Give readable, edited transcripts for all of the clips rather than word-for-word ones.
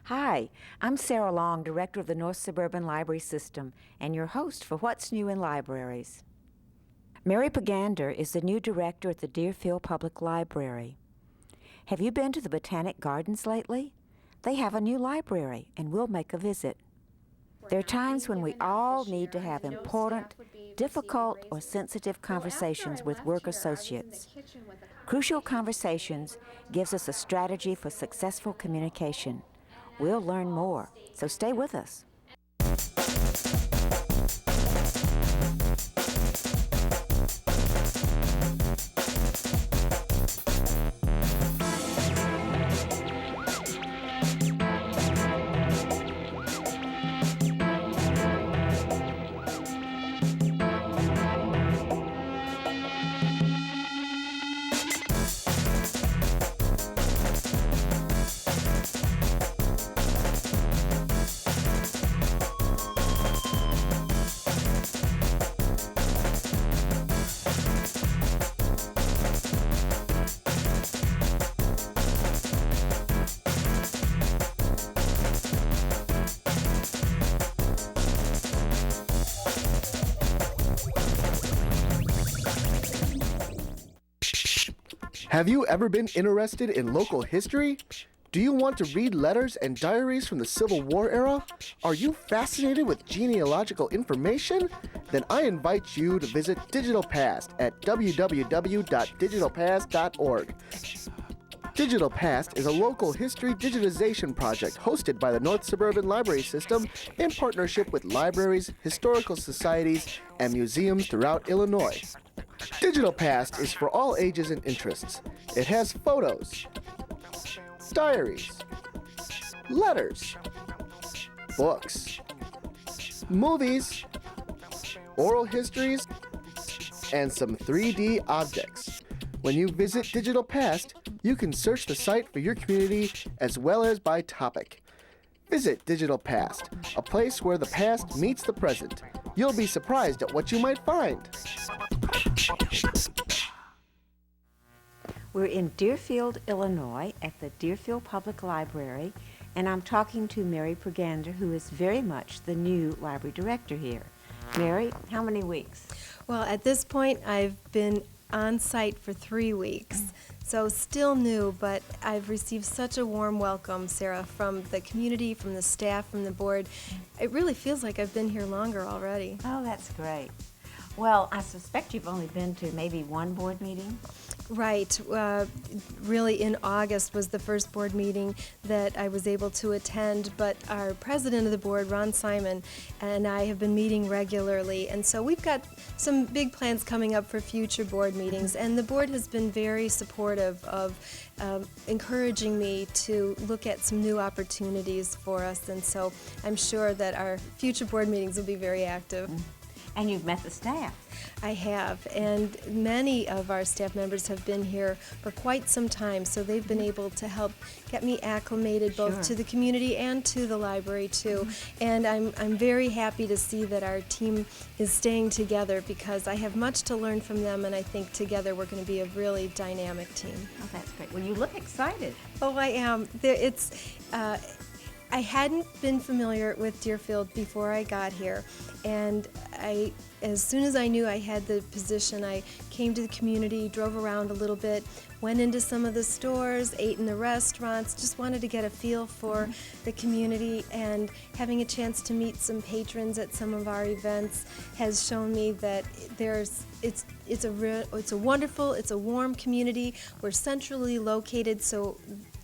Hi, I'm Sarah Long, Director of the North Suburban Library System, and your host for What's New in Libraries. Mary Pergander is the new director at the Deerfield Public Library. Have you been to the Botanic Gardens lately? They have a new library, and we'll make a visit. There are times when we all need to have important, difficult, or sensitive conversations with work associates. Crucial Conversations gives us a strategy for successful communication. We'll learn more, so stay with us. Have you ever been interested in local history? Do you want to read letters and diaries from the Civil War era? Are you fascinated with genealogical information? Then I invite you to visit Digital Past at www.digitalpast.org. Digital Past is a local history digitization project hosted by the North Suburban Library System in partnership with libraries, historical societies, and museums throughout Illinois. Digital Past is for all ages and interests. It has photos, diaries, letters, books, movies, oral histories, and some 3D objects. When you visit Digital Past, you can search the site for your community as well as by topic. Visit Digital Past, a place where the past meets the present. You'll be surprised at what you might find. We're in Deerfield, Illinois at the Deerfield Public Library, and I'm talking to Mary Pergander, who is very much the new library director here. Mary, how many weeks? Well, at this point, I've been on site for 3 weeks, so still new, but I've received such a warm welcome, Sarah, from the community, from the staff, from the board. It really feels like I've been here longer already. Oh, that's great. Well, I suspect you've only been to maybe one board meeting? Right. Really in August was the first board meeting that I was able to attend, but our president of the board, Ron Simon, and I have been meeting regularly, and so we've got some big plans coming up for future board meetings, and the board has been very supportive of encouraging me to look at some new opportunities for us, and so I'm sure that our future board meetings will be very active. And you've met the staff. I have, and many of our staff members have been here for quite some time, so they've been able to help get me acclimated both to the community and to the library too. And I'm very happy to see that our team is staying together because I have much to learn from them, and I think together we're going to be a really dynamic team. Oh, that's great. Well, you look excited. Oh, I am. I hadn't been familiar with Deerfield before I got here, and as soon as I knew I had the position, I came to the community, drove around a little bit, went into some of the stores, ate in the restaurants, just wanted to get a feel for the community, and having a chance to meet some patrons at some of our events has shown me that it's a wonderful, it's a warm community. We're centrally located, so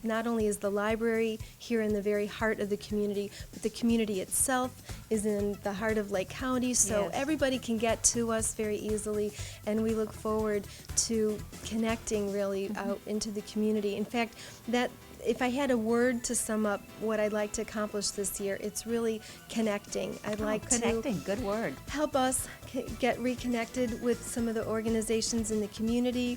not only is the library here in the very heart of the community, but the community itself is in the heart of Lake County, so everybody can get to us very easily, and we look forward to connecting really out into the community. In fact, that if I had a word to sum up what I'd like to accomplish this year, it's really connecting. I'd like connecting, good word. Help us get reconnected with some of the organizations in the community.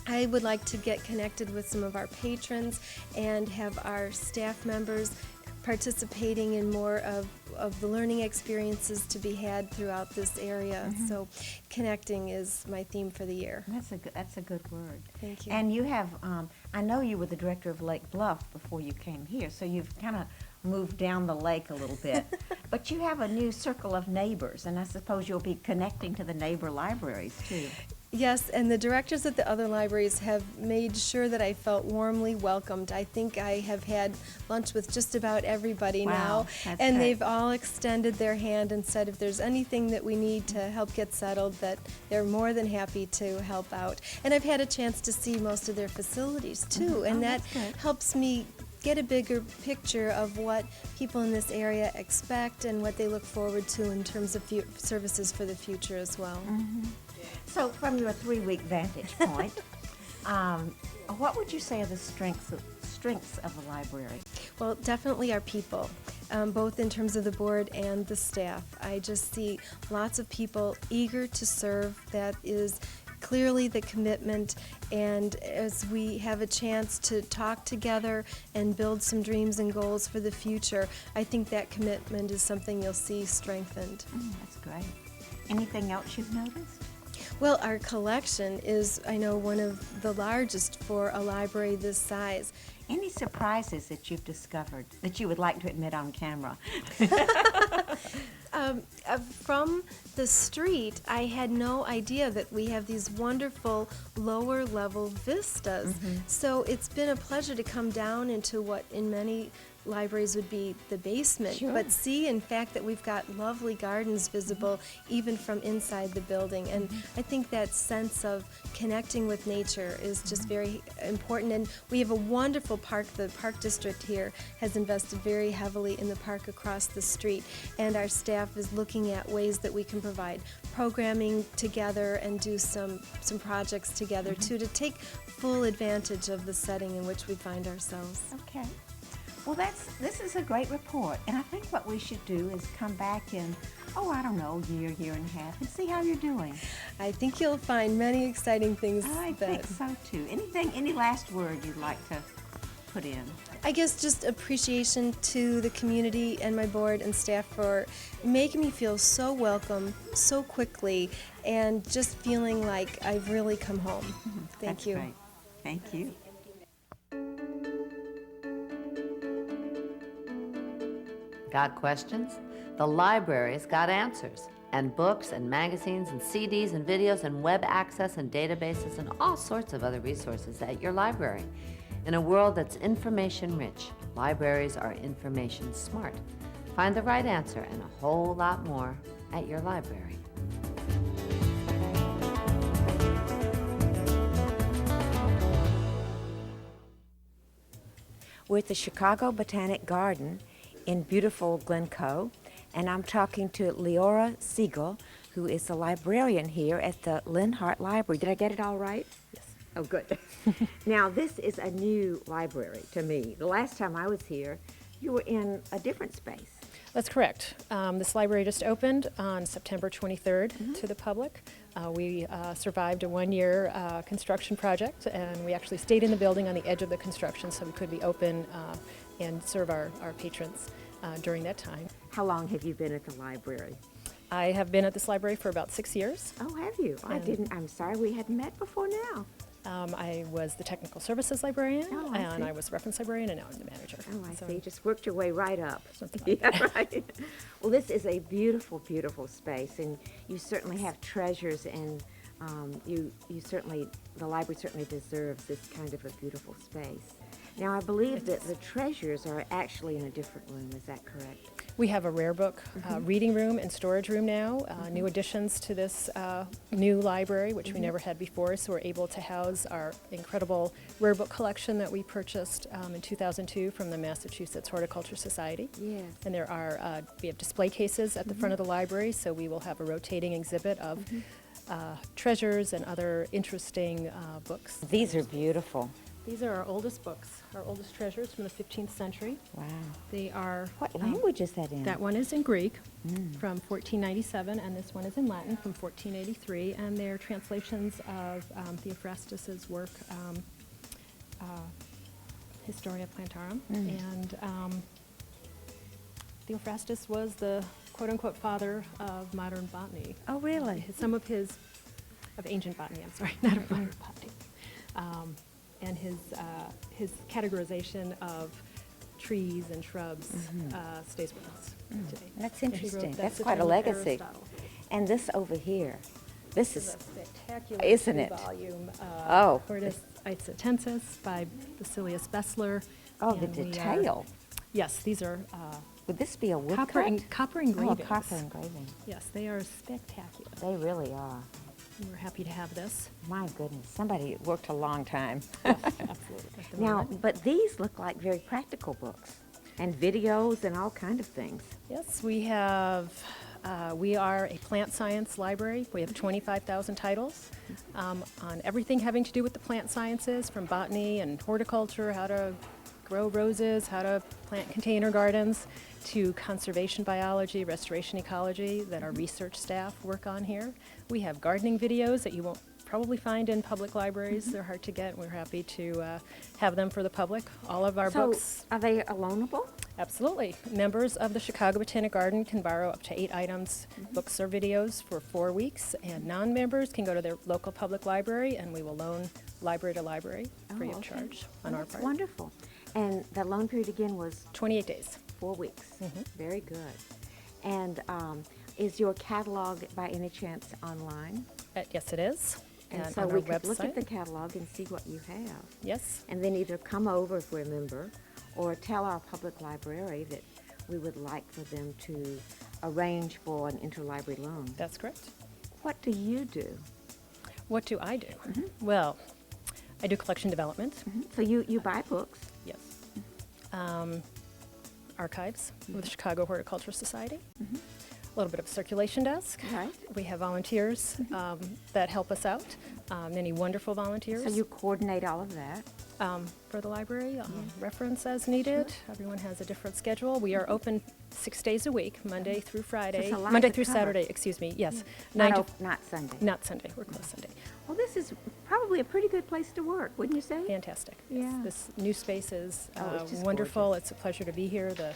I would like to get connected with some of our patrons and have our staff members participating in more of the learning experiences to be had throughout this area. So connecting is my theme for the year. That's a good word. Thank you. And you have I know you were the director of Lake Bluff before you came here, so you've kind of moved down the lake a little bit. But you have a new circle of neighbors, and I suppose you'll be connecting to the neighbor libraries, too. Yes, and the directors at the other libraries have made sure that I felt warmly welcomed. I think I have had lunch with just about everybody Wow, now, that's and great. they've all extended their hand and said if there's anything that we need to help get settled, that they're more than happy to help out. And I've had a chance to see most of their facilities too, and that that's good. helps me get a bigger picture of what people in this area expect and what they look forward to in terms of services for the future as well. So, from your 3-week vantage point, what would you say are the strengths of the library? Well, definitely our people, both in terms of the board and the staff. I just see lots of people eager to serve. That is clearly the commitment, and as we have a chance to talk together and build some dreams and goals for the future, I think that commitment is something you'll see strengthened. That's great. Anything else you've noticed? Well, our collection is, I know, one of the largest for a library this size. Any surprises that you've discovered that you would like to admit on camera? From the street, I had no idea that we have these wonderful lower level vistas. So it's been a pleasure to come down into what in many libraries would be the basement, Sure. but see in fact that we've got lovely gardens visible even from inside the building. And I think that sense of connecting with nature is just very important. And we have a wonderful park. The park district here has invested very heavily in the park across the street, and our staff is looking at ways that we can provide programming together and do some projects together too, to take full advantage of the setting in which we find ourselves. Okay. Well, this is a great report, and I think what we should do is come back in, I don't know, year and a half, and see how you're doing. I think you'll find many exciting things. I think so, too. Any last word you'd like to put in? I guess just appreciation to the community and my board and staff for making me feel so welcome so quickly, and just feeling like I've really come home. Thank That's you. Great. Thank you. Got questions? The library's got answers. And books and magazines and CDs and videos and web access and databases and all sorts of other resources at your library. In a world that's information rich, libraries are information smart. Find the right answer and a whole lot more at your library. We're at the Chicago Botanic Garden in beautiful Glencoe, and I'm talking to Leora Siegel, who is the librarian here at the Lenhardt Library. Did I get it all right? Yes. Oh, good. Now, this is a new library to me. The last time I was here, you were in a different space. That's correct. This library just opened on September 23rd to the public. We survived a 1-year construction project, and we actually stayed in the building on the edge of the construction so we could be open and serve our patrons during that time. How long have you been at the library? I have been at this library for about 6 years. Oh, have you? I'm sorry we hadn't met before now. I was the technical services librarian, Oh, I and see. I was the reference librarian, and now I'm the manager. Oh, I So- see. Just worked your way right up. Something like Yeah, right. Well, this is a beautiful, beautiful space, and you certainly have treasures, and the library certainly deserves this kind of a beautiful space. Now, I believe that the treasures are actually in a different room. Is that correct? We have a rare book reading room and storage room now, new additions to this new library, which we never had before, so we're able to house our incredible rare book collection that we purchased in 2002 from the Massachusetts Horticulture Society. Yes. And we have display cases at the front of the library, so we will have a rotating exhibit of treasures and other interesting books. These are beautiful. These are our oldest books, our oldest treasures from the 15th century. Wow. They are What language is that in? That one is in Greek from 1497, and this one is in Latin from 1483, and they're translations of Theophrastus's work, Historia Plantarum. And Theophrastus was the quote-unquote father of modern botany. Oh, really? Of ancient botany, I'm sorry, not of modern botany. and his categorization of trees and shrubs stays with us today. That's And he wrote interesting. that That's to quite a Thomas legacy. Aristotle. And this over here, this This is, is a spectacular isn't it? two-volume Oh. Hortus Isotensis by Basilius Bessler. oh, the And we are- detail. Yes, these are Would this be a woodcut? copper Oh, engravings. copper engraving. Yes, they are spectacular. They really are. We're happy to have this. My goodness, somebody worked a long time. Absolutely. At the Now, moment. but these look like very practical books, and videos and all kind of things. Yes, we have, we are a plant science library. We have 25,000 titles on everything having to do with the plant sciences, from botany and horticulture, how to grow roses, how to plant container gardens, to conservation biology, restoration ecology that our research staff work on here. We have gardening videos that you won't probably find in public libraries. They're hard to get. We're happy to have them for the public. All of our So, books. are they loanable? Absolutely. Members of the Chicago Botanic Garden can borrow up to 8 items, books or videos, for 4 weeks, and non-members can go to their local public library, and we will loan library to library free of okay. charge on our That's part. wonderful. And the loan period again was 28 days. 4 weeks. Very good. And is your catalog by any chance online? Yes, it is. And so on we our could look at website. the catalog and see what you have. Yes. And then either come over if we're a member, or tell our public library that we would like for them to arrange for an interlibrary loan. That's correct. What do you do? What do I do? Well, I do collection development. So you buy books. Yes. Archives with the Chicago Horticultural Society. A little bit of circulation desk. Right. We have volunteers that help us out, many wonderful volunteers. So you coordinate all of that. For the library, reference as needed. Everyone has a different schedule. We are open 6 days a week, Monday through Friday. a lot Monday to through cover. Saturday, excuse me, yes. Not Sunday. Not Sunday, we're closed Sunday. Well, this is probably a pretty good place to work, wouldn't you say? Fantastic. Yes. Yeah. This new space is Oh, it's just wonderful. gorgeous. It's a pleasure to be here. The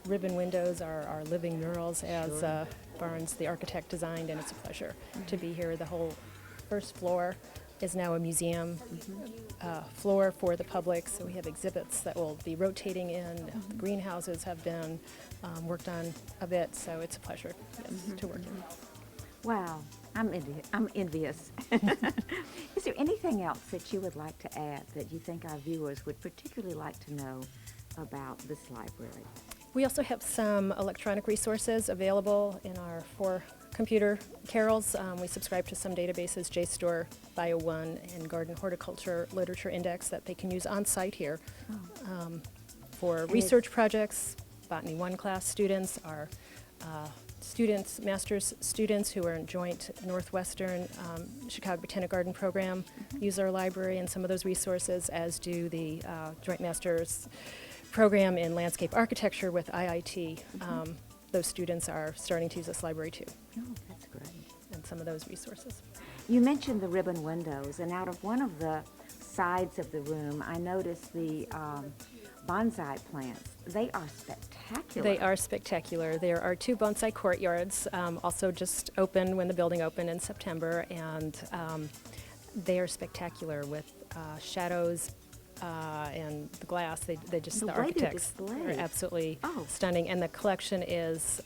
ribbon windows are living murals as Barnes, the architect, designed, and it's a pleasure to be here. The whole first floor is now a museum floor for the public, so we have exhibits that will be rotating in. The greenhouses have been worked on a bit, so it's a pleasure to work in. Wow, I'm envious. Is there anything else that you would like to add that you think our viewers would particularly like to know about this library? We also have some electronic resources available in our 4 computer carols. We subscribe to some databases, JSTOR, Bio1, and Garden Horticulture Literature Index that they can use on site here for research projects. Botany 1 class students, our master's students who are in joint Northwestern Chicago Botanic Garden program use our library and some of those resources, as do the joint master's program in landscape architecture with IIT. Those students are starting to use this library too, Oh, that's great. and some of those resources. You mentioned the ribbon windows, and out of one of the sides of the room, I noticed the bonsai plants. They are spectacular. They are spectacular. There are 2 bonsai courtyards, also just opened when the building opened in September, and they are spectacular with shadows and the glass. They just, The the way they're architects displayed. are absolutely Oh. stunning, and the collection is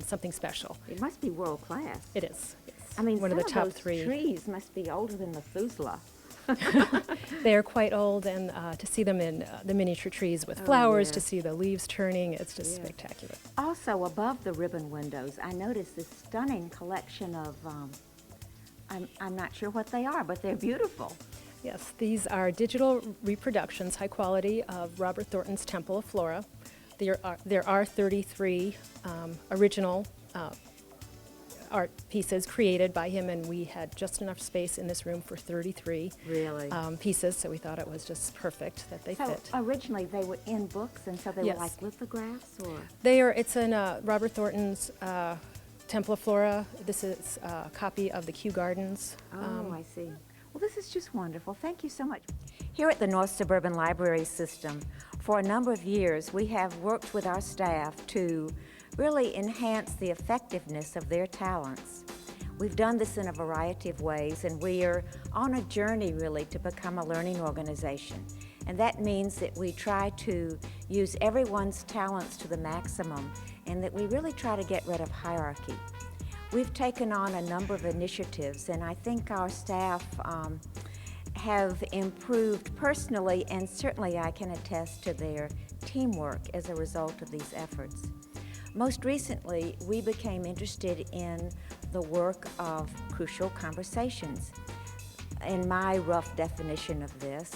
something special. It must be world class. It is. Yes. I mean, one of some the top those 3. trees must be older than Methuselah. They are quite old, and to see them in the miniature trees with flowers, yeah. to see the leaves turning, it's just Yeah. spectacular. Also, above the ribbon windows, I noticed this stunning collection of, I'm not sure what they are, but they're beautiful. Yes, these are digital reproductions, high quality, of Robert Thornton's Temple of Flora. There are 33 original art pieces created by him, and we had just enough space in this room for 33 Really? pieces, so we thought it was just perfect that they So fit. originally they were in books, and so they Yes. were like lithographs, or? It's in Robert Thornton's Temple of Flora. This is a copy of the Kew Gardens. Oh, I see. Well, this is just wonderful. Thank you so much. Here at the North Suburban Library System, for a number of years, we have worked with our staff to really enhance the effectiveness of their talents. We've done this in a variety of ways, and we are on a journey really to become a learning organization. And that means that we try to use everyone's talents to the maximum, and that we really try to get rid of hierarchy. We've taken on a number of initiatives, and I think our staff have improved personally, and certainly I can attest to their teamwork as a result of these efforts. Most recently, we became interested in the work of crucial conversations. In my rough definition of this,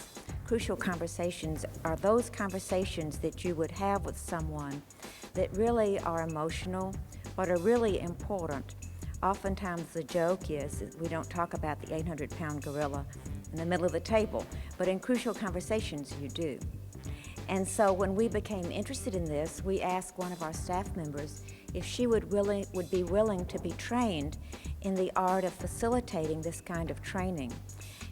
crucial conversations are those conversations that you would have with someone that really are emotional, but are really important. Oftentimes the joke is that we don't talk about the 800-pound gorilla in the middle of the table, but in crucial conversations you do. And so when we became interested in this, we asked one of our staff members if she would be willing to be trained in the art of facilitating this kind of training.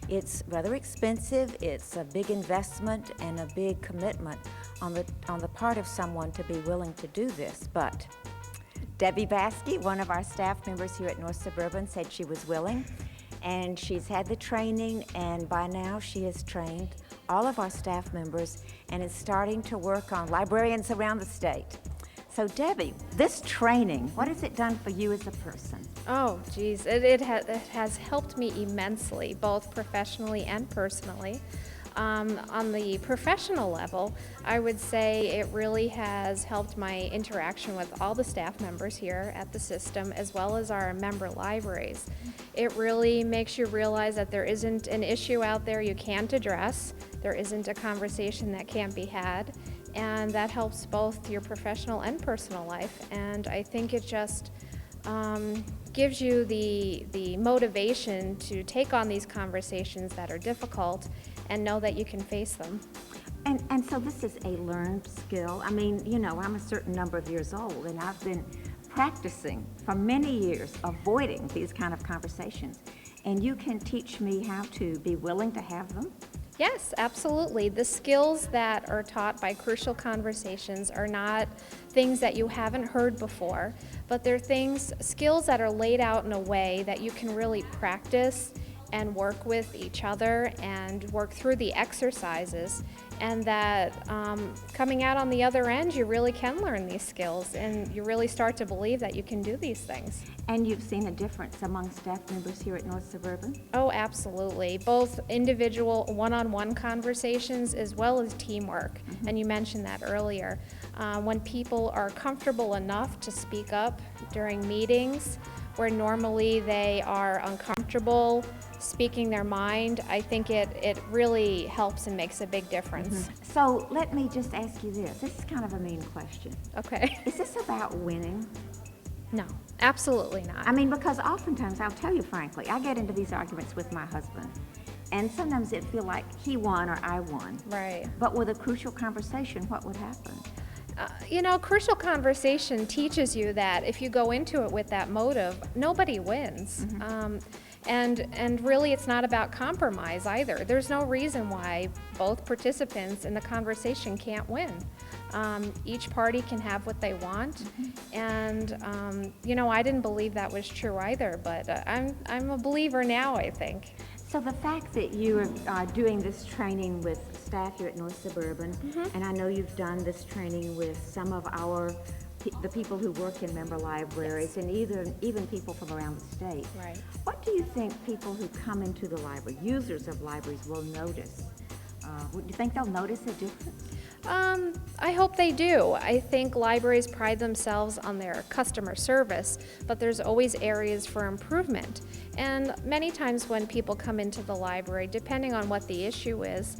It's rather expensive, it's a big investment and a big commitment on the part of someone to be willing to do this, but Debbie Baaske, one of our staff members here at North Suburban, said she was willing, and she's had the training, and by now she has trained all of our staff members and is starting to work on librarians around the state. So Debbie, this training, what has it done for you as a person? Oh, geez, it has helped me immensely, both professionally and personally. On the professional level, I would say it really has helped my interaction with all the staff members here at the system, as well as our member libraries. It really makes you realize that there isn't an issue out there you can't address, there isn't a conversation that can't be had, and that helps both your professional and personal life. And I think it just gives you the motivation to take on these conversations that are difficult and know that you can face them. And so this is a learned skill. I mean, you know, I'm a certain number of years old, and I've been practicing for many years avoiding these kind of conversations. And you can teach me how to be willing to have them? Yes, absolutely. The skills that are taught by crucial conversations are not things that you haven't heard before, but they're skills that are laid out in a way that you can really practice and work with each other and work through the exercises, and that coming out on the other end, you really can learn these skills and you really start to believe that you can do these things. And you've seen a difference among staff members here at North Suburban? Oh, absolutely. Both individual one-on-one conversations as well as teamwork. And you mentioned that earlier. When people are comfortable enough to speak up during meetings where normally they are uncomfortable speaking their mind, I think it really helps and makes a big difference. So let me just ask you this. This is kind of a mean question. Okay. Is this about winning? No, absolutely not. I mean, because oftentimes, I'll tell you frankly, I get into these arguments with my husband, and sometimes it feels like he won or I won. Right. But with a crucial conversation, what would happen? You know, crucial conversation teaches you that if you go into it with that motive, nobody wins. And really it's not about compromise either. There's no reason why both participants in the conversation can't win. Each party can have what they want, and you know, I didn't believe that was true either, but I'm a believer now, I think. So the fact that you are doing this training with staff here at North Suburban, and I know you've done this training with some of the people who work in member libraries, and even people from around the state. Right. What do you think people who come into the library, users of libraries, will notice? Do you think they'll notice a difference? I hope they do. I think libraries pride themselves on their customer service, but there's always areas for improvement. And many times when people come into the library, depending on what the issue is,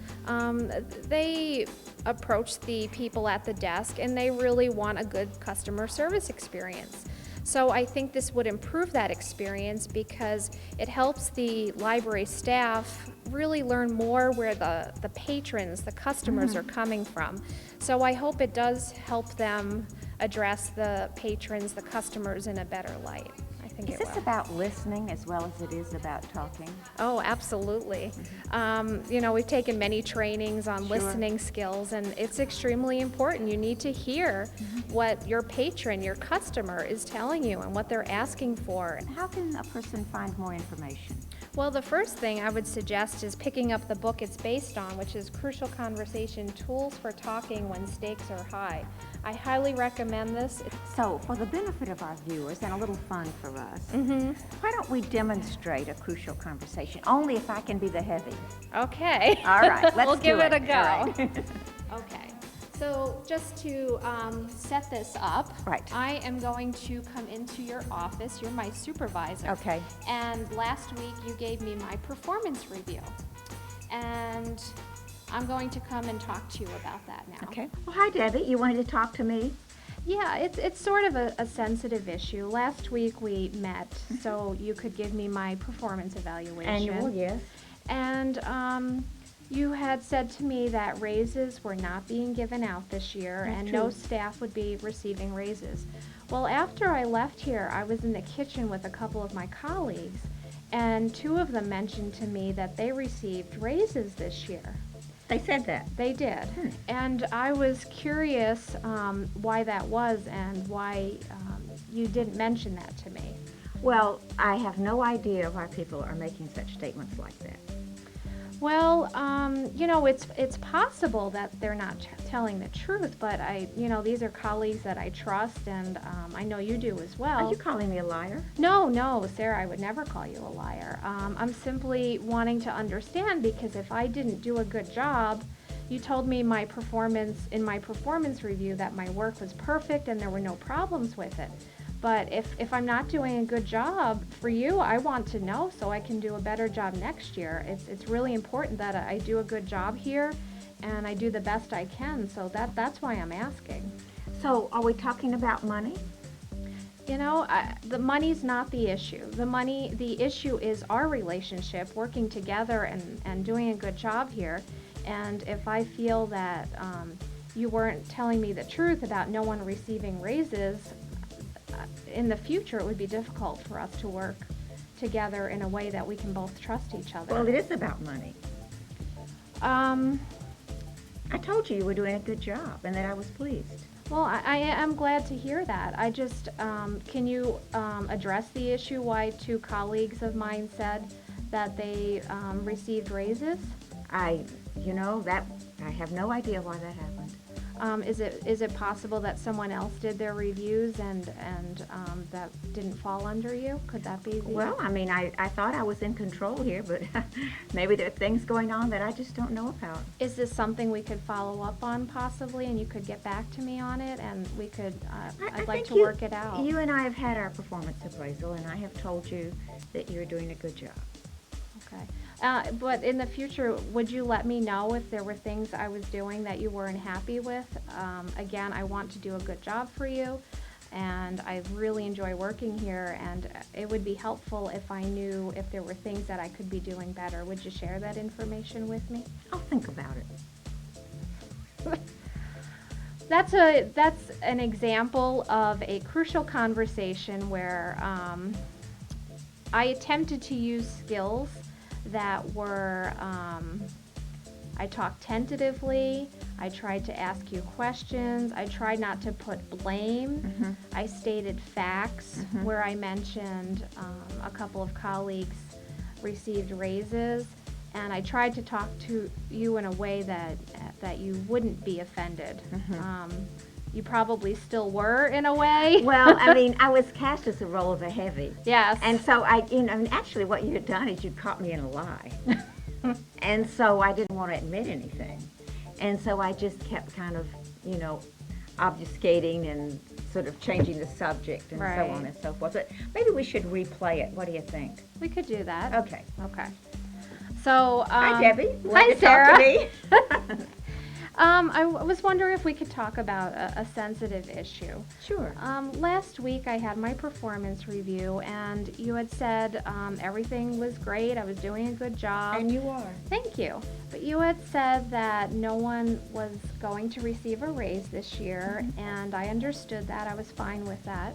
they approach the people at the desk and they really want a good customer service experience. So I think this would improve that experience because it helps the library staff really learn more where the patrons, the customers are coming from. So I hope it does help them address the patrons, the customers in a better light, I think. think Is it this will. about listening as well as it is about talking? Oh, absolutely. We've taken many trainings on listening skills, and it's extremely important. You need to hear what your patron, your customer, is telling you and what they're asking for. How can a person find more information? Well, the first thing I would suggest is picking up the book it's based on, which is Crucial Conversation: Tools for Talking When Stakes Are High. I highly recommend this. So, for the benefit of our viewers and a little fun for us, why don't we demonstrate a crucial conversation? Only if I can be the heavy. Okay. All right, let's we'll give do it a go. All right. Okay. So just to set this up, Right. I am going to come into your office. You're my supervisor. Okay. And last week you gave me my performance review. And I'm going to come and talk to you about that now. Okay. Well, hi, Debbie. You wanted to talk to me? Yeah, it's sort of a sensitive issue. Last week we met so you could give me my performance evaluation. Annual, yes. And you had said to me that raises were not being given out this year, That's and true. no staff would be receiving raises. Well, after I left here, I was in the kitchen with a couple of my colleagues, and two of them mentioned to me that they received raises this year. They said that. They did. And I was curious why that was and why you didn't mention that to me. Well, I have no idea why people are making such statements like that. Well, it's possible that they're not telling the truth, but these are colleagues that I trust, and I know you do as well. Are you calling me a liar? No, Sarah, I would never call you a liar. I'm simply wanting to understand, because if I didn't do a good job, you told me in my performance review that my work was perfect and there were no problems with it. But if I'm not doing a good job for you, I want to know so I can do a better job next year. It's really important that I do a good job here and I do the best I can, so that's why I'm asking. So, are we talking about money? The money's not the issue. The issue is our relationship, working together and doing a good job here. And if I feel that you weren't telling me the truth about no one receiving raises, in the future it would be difficult for us to work together in a way that we can both trust each other. Well, it is about money. I told you were doing a good job and that I was pleased. Well, I am glad to hear that. I just, can you address the issue why two colleagues of mine said that they received raises? I have no idea why that happened. Is it possible that someone else did their reviews and that didn't fall under you? Could that be the... Well, I thought I was in control here, but maybe there are things going on that I just don't know about. Is this something we could follow up on possibly, and you could get back to me on it, and we could, I'd like to work it out. You and I have had our performance appraisal, and I have told you that you're doing a good job. Okay. But in the future, would you let me know if there were things I was doing that you weren't happy with? Again, I want to do a good job for you, and I really enjoy working here, and it would be helpful if I knew if there were things that I could be doing better. Would you share that information with me? I'll think about it. That's an example of a crucial conversation where I attempted to use skills that were, I talked tentatively, I tried to ask you questions, I tried not to put blame, I stated facts where I mentioned a couple of colleagues received raises, and I tried to talk to you in a way that you wouldn't be offended. You probably still were in a way. Well, I was cast as the role of a heavy. Yes. And so actually what you had done is you caught me in a lie. And so I didn't want to admit anything. And so I just kept kind of, obfuscating and sort of changing the subject and so on and so forth. But maybe we should replay it. What do you think? We could do that. Okay. Okay. So, hi, Debbie. Hi, Sarah. Talk to me? I was wondering if we could talk about a sensitive issue. Sure. Last week I had my performance review, and you had said everything was great, I was doing a good job. And you are. Thank you. But you had said that no one was going to receive a raise this year, and I understood that. I was fine with that.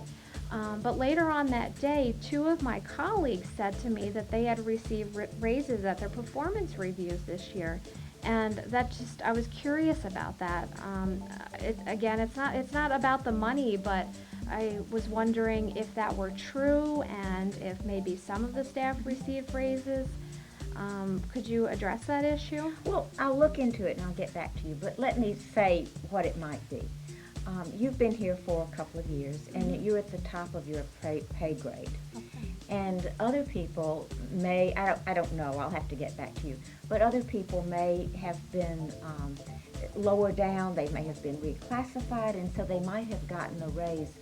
But later on that day, two of my colleagues said to me that they had received raises at their performance reviews this year. And that just, I was curious about that. Again, it's not about the money, but I was wondering if that were true and if maybe some of the staff received raises. Could you address that issue? Well, I'll look into it and I'll get back to you, but let me say what it might be. You've been here for a couple of years, and you're at the top of your pay grade. Okay. And other people may, I don't know, I'll have to get back to you, but other people may have been lower down, they may have been reclassified, and so they might have gotten a raise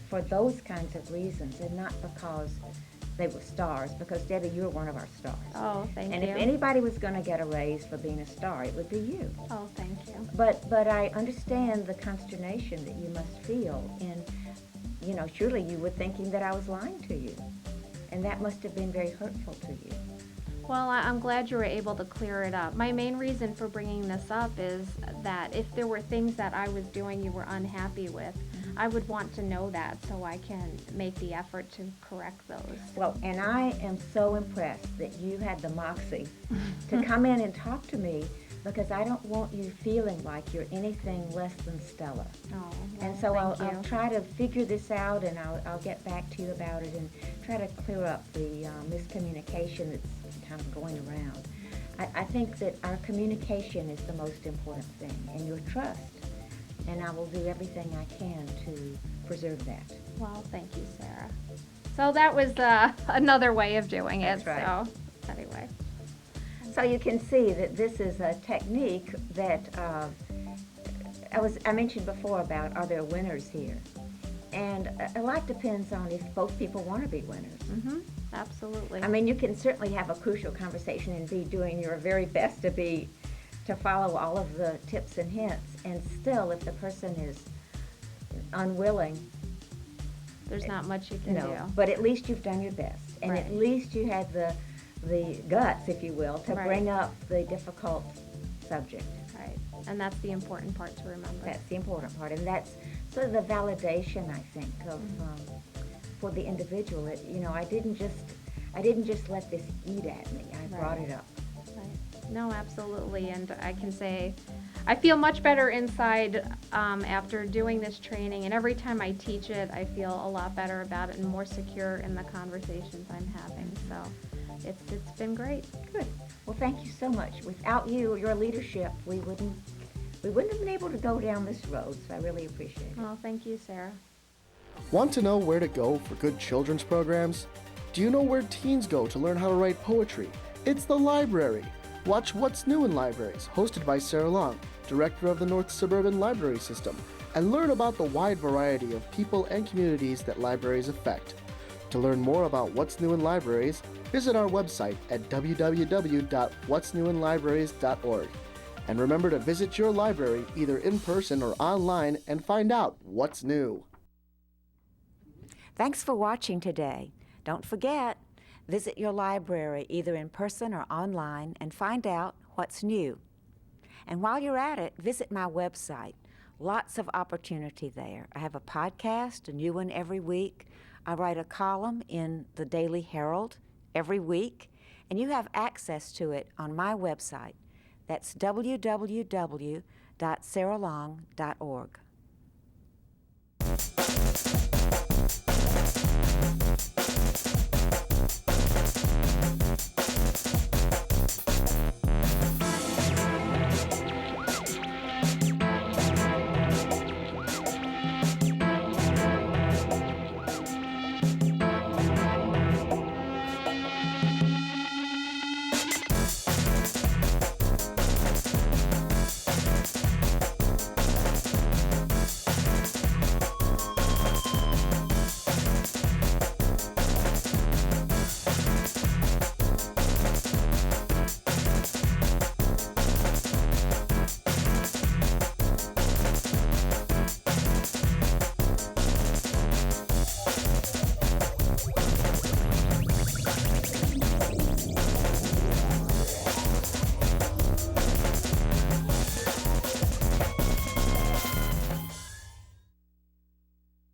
for those kinds of reasons, and not because they were stars, because Debbie, you're one of our stars. Oh, thank you. And if anybody was going to get a raise for being a star, it would be you. Oh, thank you. But I understand the consternation that you must feel, and you know, surely you were thinking that I was lying to you, and that must have been very hurtful to you. Well, I'm glad you were able to clear it up. My main reason for bringing this up is that if there were things that I was doing you were unhappy with, I would want to know that so I can make the effort to correct those. Well, and I am so impressed that you had the moxie to come in and talk to me, because I don't want you feeling like you're anything less than stellar. Oh, well, And so thank you. I'll try to figure this out, and I'll get back to you about it and try to clear up the miscommunication that's kind of going around. I think that our communication is the most important thing, and your trust. And I will do everything I can to preserve that. Well, thank you, Sarah. So that was another way of doing it. That's right. So anyway. So you can see that this is a technique that I mentioned before about, are there winners here? And a lot depends on if both people want to be winners. Mm-hmm. Absolutely. I mean, you can certainly have a crucial conversation and be doing your very best to follow all of the tips and hints, and still, if the person is unwilling, There's not much you can do. But at least you've done your best, and Right. at least you had the guts, if you will, to Right. bring up the difficult subject. Right. And that's the important part to remember. That's the important part, and that's sort of the validation, I think, of for the individual. I didn't just let this eat at me. I brought Right. it up. Right. No, absolutely. And I can say I feel much better inside after doing this training, and every time I teach it, I feel a lot better about it and more secure in the conversations I'm having. So it's been great. Good. Well, thank you so much. Without you, your leadership, we wouldn't have been able to go down this road, so I really appreciate it. Well, thank you, Sarah. Want to know where to go for good children's programs? Do you know where teens go to learn how to write poetry? It's the library. Watch What's New in Libraries, hosted by Sarah Long, Director of the North Suburban Library System, and learn about the wide variety of people and communities that libraries affect. To learn more about What's New in Libraries, visit our website at www.whatsnewinlibraries.org. And remember to visit your library either in person or online and find out what's new. Thanks for watching today. Don't forget, visit your library either in person or online and find out what's new. And while you're at it, visit my website. Lots of opportunity there. I have a podcast, a new one every week. I write a column in the Daily Herald every week, and you have access to it on my website. That's www.sarahlong.org.